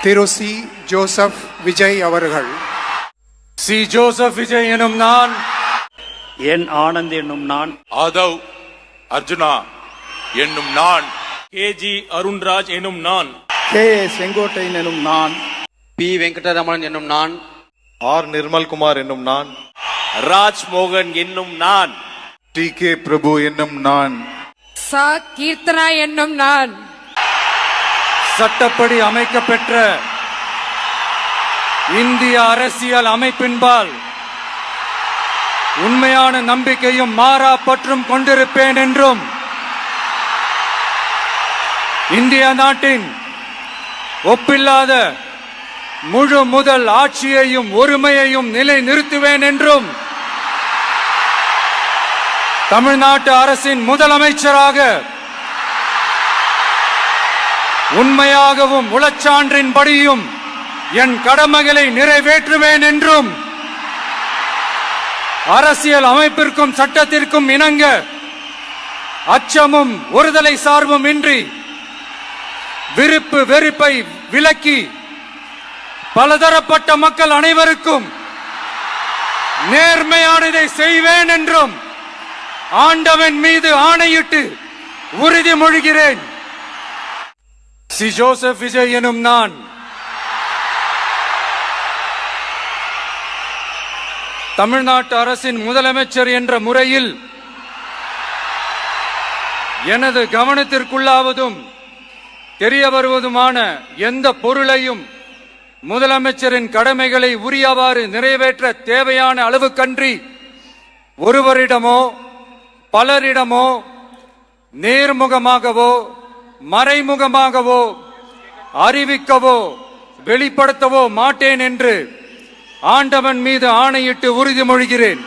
திரு C Joseph Vijay அவர்கள். C Joseph Vijay எனும் நான், என் ஆனந்த் என்னும் நான், ஆதவ் அர்ஜுனா என்னும் நான், கேஜி அருண்ராஜ் எனும் நான், கே செங்கோட்டையன் எனும் நான், பி வெங்கடரமணன் என்னும் நான், ஆர் நிர்மல்குமார் என்னும் நான், ராஜ் மோகன் என்னும் நான், டி கே பிரபு என்னும் நான், சா கீர்த்தனா என்னும் நான், சட்டப்படி அமைக்கப்பெற்ற இந்திய அரசியல் அமைப்பின்பால் உண்மையான நம்பிக்கையும் மாறா பற்றும் கொண்டிருப்பேன் என்றும், இந்திய நாட்டின் ஒப்பில்லாத முழு முதல் ஆட்சியையும் ஒருமையையும் நிலை நிறுத்துவேன் என்றும், தமிழ்நாட்டு அரசின் முதலமைச்சராக உண்மையாகவும் உளச்சான்றின்படியும் என் கடமைகளை நிறைவேற்றுவேன் என்றும், அரசியல் அமைப்பிற்கும் சட்டத்திற்கும் இணங்க அச்சமும் ஒருதலை சார்பும் இன்றி விருப்பு வெறுப்பை விலக்கி பலதரப்பட்ட மக்கள் அனைவருக்கும் நேர்மையானதை செய்வேன் என்றும் ஆண்டவன் மீது ஆணையிட்டு உறுதிமொழிகிறேன். சி ஜோசப் விஜய் எனும் நான் தமிழ்நாட்டு அரசின் முதலமைச்சர் என்ற முறையில் எனது கவனத்திற்குள்ளாவதும் தெரிய வருவதுமான எந்த பொருளையும் முதலமைச்சரின் கடமைகளை உரியவாறு நிறைவேற்ற தேவையான அளவுக்கன்றி ஒருவரிடமோ பலரிடமோ நேர்முகமாகவோ மறைமுகமாகவோ அறிவிக்கவோ வெளிப்படுத்தவோ மாட்டேன் என்று ஆண்டவன் மீது ஆணையிட்டு உறுதிமொழிகிறேன்.